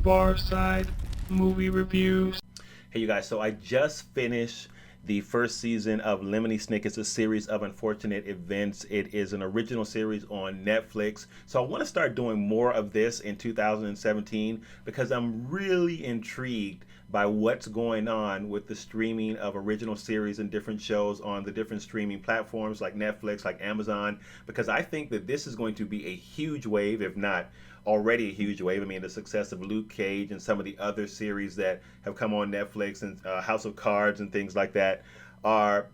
Far Side Movie Reviews. Hey, you guys, so I just finished the first season of Lemony Snickets, a series of unfortunate events. It is an original series on Netflix. So I want to start doing more of this in 2017 because I'm really intrigued by what's going on with the streaming of original series and different shows on the different streaming platforms like Netflix, like Amazon, because I think that this is going to be a huge wave, if not already a huge wave. I mean, the success of Luke Cage and some of the other series that have come on Netflix and House of Cards and things like that are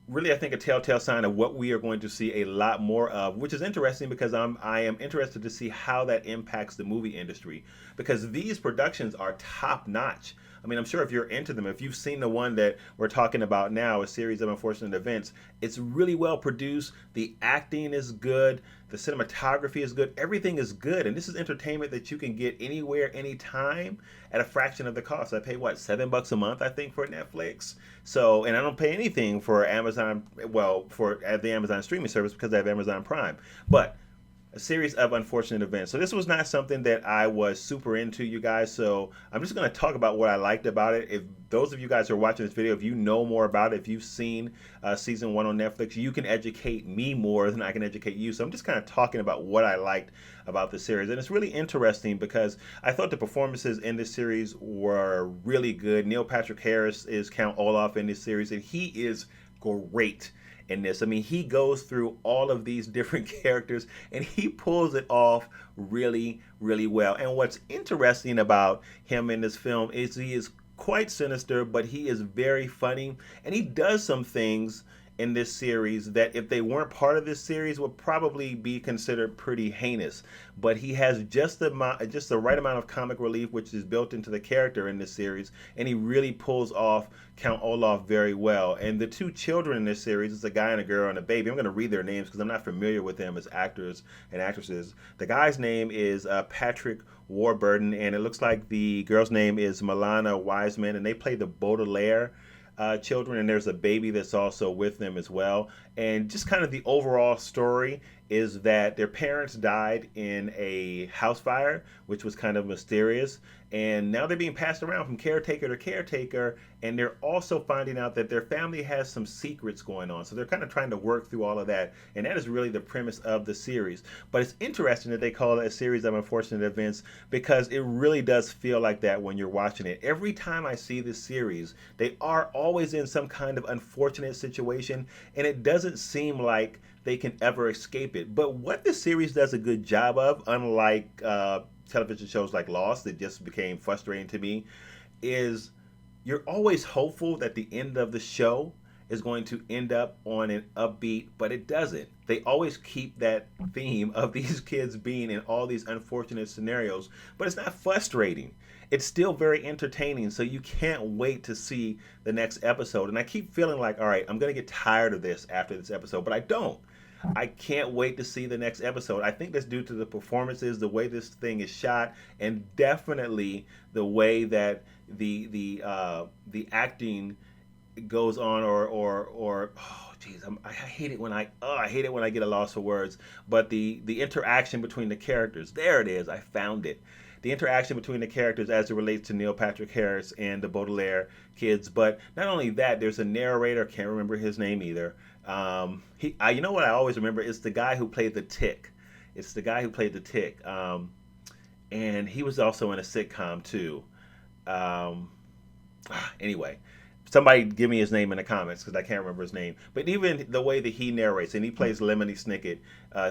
really, I think, a telltale sign of what we are going to see a lot more of, which is interesting because I am interested to see how that impacts the movie industry because these productions are top notch. I mean, I'm sure if you're into them, if you've seen the one that we're talking about now, A Series of Unfortunate Events, it's really well produced. The acting is good. The cinematography is good. Everything is good. And this is entertainment that you can get anywhere, anytime at a fraction of the cost. I pay, what, $7 a month, I think, for Netflix. So, and I don't pay anything for Amazon, well, for the Amazon streaming service because I have Amazon Prime. But a series of unfortunate events. So this was not something that I was super into, you guys. So I'm just going to talk about what I liked about it. If those of you guys who are watching this video, if you know more about it, if you've seen season 1 on Netflix, you can educate me more than I can educate you. So I'm just kind of talking about what I liked about the series. And it's really interesting because I thought the performances in this series were really good. Neil Patrick Harris is Count Olaf in this series, and he is great in this. I mean, he goes through all of these different characters and he pulls it off really, really well. And what's interesting about him in this film is he is quite sinister, but he is very funny, and he does some things in this series that if they weren't part of this series would probably be considered pretty heinous. But he has just the right amount of comic relief, which is built into the character in this series, and he really pulls off Count Olaf very well. And the two children in this series, it's a guy and a girl and a baby. I'm going to read their names because I'm not familiar with them as actors and actresses. The guy's name is Patrick Warburton, and it looks like the girl's name is Malina Weissman, and they play the Baudelaire children, and there's a baby that's also with them as well. And just kind of the overall story is that their parents died in a house fire, which was kind of mysterious, and now they're being passed around from caretaker to caretaker, and they're also finding out that their family has some secrets going on, so they're kind of trying to work through all of that, and that is really the premise of the series. But it's interesting that they call it A Series of Unfortunate Events because it really does feel like that when you're watching it. Every time I see this series, they are always in some kind of unfortunate situation, and it doesn't seem like they can ever escape it. But what this series does a good job of, unlike television shows like Lost that just became frustrating to me, is you're always hopeful that the end of the show is going to end up on an upbeat, but it doesn't. They always keep that theme of these kids being in all these unfortunate scenarios, but it's not frustrating. It's still very entertaining, so you can't wait to see the next episode. And I keep feeling like, all right, I'm going to get tired of this after this episode, but I don't. I can't wait to see the next episode. I think that's due to the performances, the way this thing is shot, and definitely the way that the acting goes on, or oh geez, I hate it when I hate it when I get a loss for words. But the interaction between the characters, there it is, I found it. The interaction between the characters as it relates to Neil Patrick Harris and the Baudelaire kids. But not only that, there's a narrator, can't remember his name either. You know what I always remember? It's the guy who played the Tick. It's the guy who played the Tick. And he was also in a sitcom too. Anyway, somebody give me his name in the comments because I can't remember his name. But even the way that he narrates, and he plays Lemony Snicket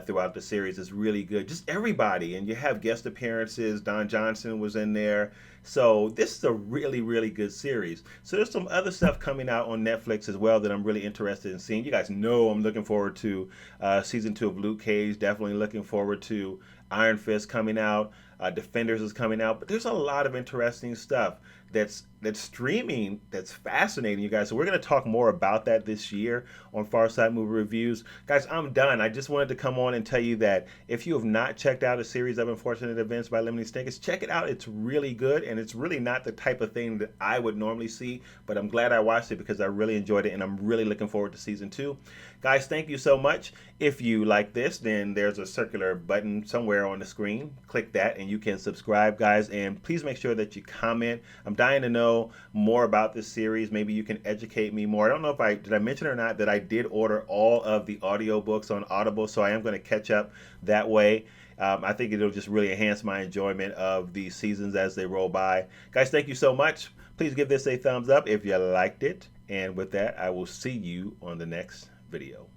throughout the series, is really good. Just everybody, and you have guest appearances. Don Johnson was in there. So this is a really, really good series. So there's some other stuff coming out on Netflix as well that I'm really interested in seeing. You guys know I'm looking forward to season 2 of Luke Cage. Definitely looking forward to Iron Fist coming out. Defenders is coming out. But there's a lot of interesting stuff that's streaming that's fascinating, you guys. So we're going to talk more about that this year on Far Side Movie Reviews. Guys, I'm done. I just wanted to come on and tell you that if you have not checked out A Series of Unfortunate Events by Lemony Snickets, check it out. It's really good, and it's really not the type of thing that I would normally see, but I'm glad I watched it because I really enjoyed it, and I'm really looking forward to season 2. Guys, thank you so much. If you like this, then there's a circular button somewhere on the screen. Click that, and you can subscribe, guys, and please make sure that you comment. I'm dying to know more about this series. Maybe you can educate me more. I don't know if did I mention or not that I did order all of the audiobooks on Audible, so I am going to catch up that way. I think it'll just really enhance my enjoyment of these seasons as they roll by. Guys, thank you so much. Please give this a thumbs up if you liked it. And with that, I will see you on the next video.